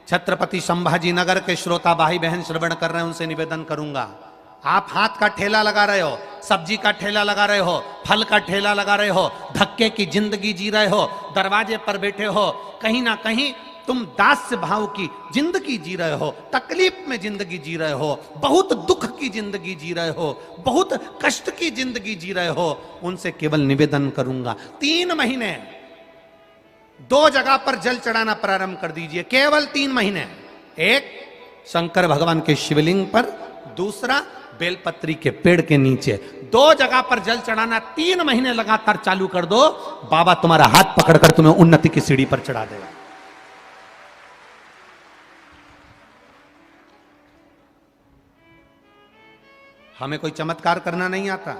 छत्रपति संभाजी नगर के श्रोता भाई बहन श्रवण कर रहे हैं, उनसे निवेदन करूंगा, आप हाथ का ठेला लगा रहे हो, सब्जी का ठेला लगा रहे हो, फल का ठेला लगा रहे हो, धक्के की जिंदगी जी रहे हो, दरवाजे पर बैठे हो, कहीं ना कहीं तुम दास्य भाव की जिंदगी जी रहे हो, तकलीफ में जिंदगी जी रहे हो, बहुत दुख की जिंदगी जी रहे हो, बहुत कष्ट की जिंदगी जी रहे हो, उनसे केवल निवेदन करूंगा 3 महीने 2 जगह पर जल चढ़ाना प्रारंभ कर दीजिए, केवल 3 महीने। एक शंकर भगवान के शिवलिंग पर, दूसरा बेलपत्री के पेड़ के नीचे, 2 जगह पर जल चढ़ाना 3 महीने लगातार चालू कर दो, बाबा तुम्हारा हाथ पकड़कर तुम्हें उन्नति की सीढ़ी पर चढ़ा देगा। हमें कोई चमत्कार करना नहीं आता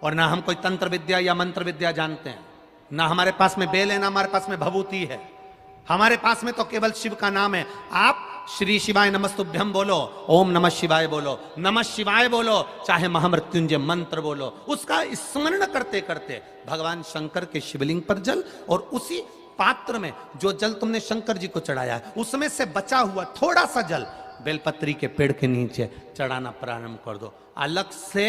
और ना हम कोई तंत्र विद्या या मंत्र विद्या जानते हैं, ना हमारे पास में बेल है, ना हमारे पास में भभूति है, हमारे पास में तो केवल शिव का नाम है। आप श्री शिवाय नमस्तुभ्यम बोलो, ओम नमः शिवाय बोलो, नमः शिवाय बोलो, चाहे महामृत्युंजय मंत्र बोलो, उसका स्मरण करते करते भगवान शंकर के शिवलिंग पर जल और उसी पात्र में जो जल तुमने शंकर जी को चढ़ाया है उसमें से बचा हुआ थोड़ा सा जल बेलपत्री के पेड़ के नीचे चढ़ाना प्रारंभ कर दो। अलग से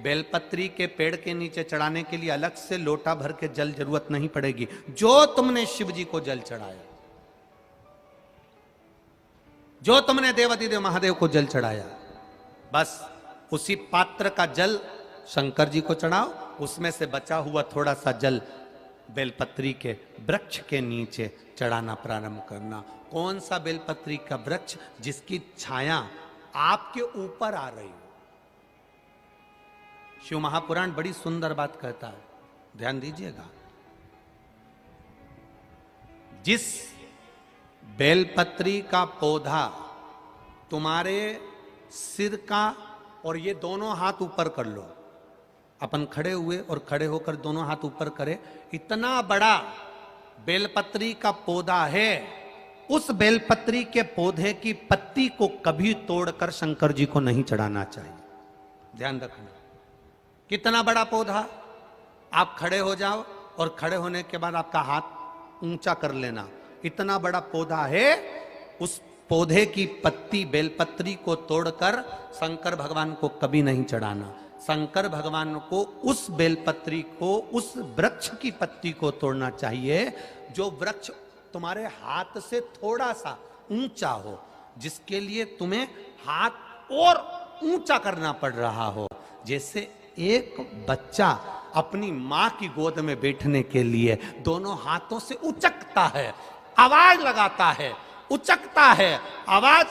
बेलपत्री के पेड़ के नीचे चढ़ाने के लिए अलग से लोटा भर के जल जरूरत नहीं पड़ेगी। जो तुमने शिव जी को जल चढ़ाया, जो तुमने देवाधिदेव महादेव को जल चढ़ाया, बस उसी पात्र का जल शंकर जी को चढ़ाओ, उसमें से बचा हुआ थोड़ा सा जल बेलपत्री के वृक्ष के नीचे चढ़ाना प्रारंभ करना। कौन सा बेलपत्री का वृक्ष? जिसकी छाया आपके ऊपर आ रही हो। शिव महापुराण बड़ी सुंदर बात कहता है, ध्यान दीजिएगा। जिस बेलपत्री का पौधा तुम्हारे सिर का, और ये दोनों हाथ ऊपर कर लो, अपन खड़े हुए और खड़े होकर दोनों हाथ ऊपर करें, इतना बड़ा बेलपत्री का पौधा है, उस बेलपत्री के पौधे की पत्ती को कभी तोड़कर शंकर जी को नहीं चढ़ाना चाहिए। ध्यान रखना, कितना बड़ा पौधा। आप खड़े हो जाओ और खड़े होने के बाद आपका हाथ ऊंचा कर लेना, इतना बड़ा पौधा है, उस पौधे की पत्ती बेलपत्री को तोड़कर शंकर भगवान को कभी नहीं चढ़ाना। शंकर भगवान को उस बेलपत्री को, उस वृक्ष की पत्ती को तोड़ना चाहिए जो वृक्ष तुम्हारे हाथ से थोड़ा सा ऊंचा हो, जिसके लिए तुम्हें हाथ और ऊंचा करना पड़ रहा हो। जैसे एक बच्चा अपनी मां की गोद में बैठने के लिए दोनों हाथों से उचकता है, आवाज लगाता है, उचकता है, आवाज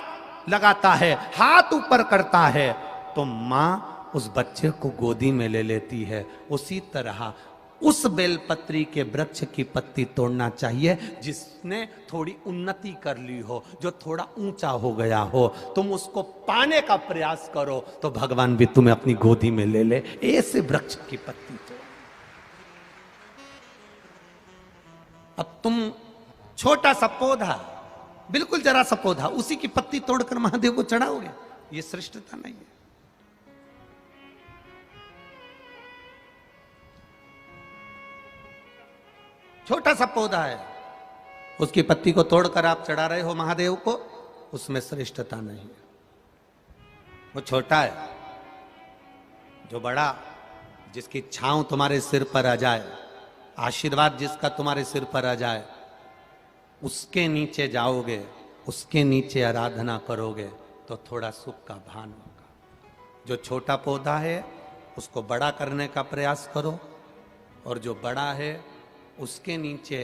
लगाता है, हाथ ऊपर करता है, तो मां उस बच्चे को गोदी में ले लेती है। उसी तरह उस बेलपत्री के वृक्ष की पत्ती तोड़ना चाहिए जिसने थोड़ी उन्नति कर ली हो, जो थोड़ा ऊंचा हो गया हो। तुम उसको पाने का प्रयास करो तो भगवान भी तुम्हें अपनी गोदी में ले ले। ऐसे वृक्ष की पत्ती तोड़। अब तुम छोटा सा पौधा, बिल्कुल जरा सा पौधा, उसी की पत्ती तोड़कर महादेव को चढ़ाओगे, ये श्रेष्ठता नहीं है। छोटा सा पौधा है, उसकी पत्ती को तोड़कर आप चढ़ा रहे हो महादेव को, उसमें श्रेष्ठता नहीं है। वो छोटा है, जो बड़ा, जिसकी छांव तुम्हारे सिर पर आ जाए, आशीर्वाद जिसका तुम्हारे सिर पर आ जाए, उसके नीचे जाओगे, उसके नीचे आराधना करोगे तो थोड़ा सुख का भान होगा। जो छोटा पौधा है उसको बड़ा करने का प्रयास करो, और जो बड़ा है उसके नीचे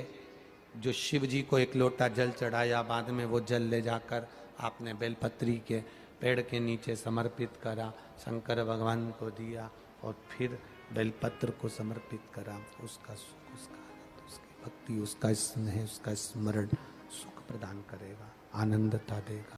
जो शिव जी को एक लोटा जल चढ़ाया, बाद में वो जल ले जाकर आपने बेलपत्री के पेड़ के नीचे समर्पित करा, शंकर भगवान को दिया और फिर बेलपत्र को समर्पित करा। उसका सुख, उसका आनंद, उसकी भक्ति, उसका स्नेह, उसका स्मरण सुख प्रदान करेगा, आनंदता देगा।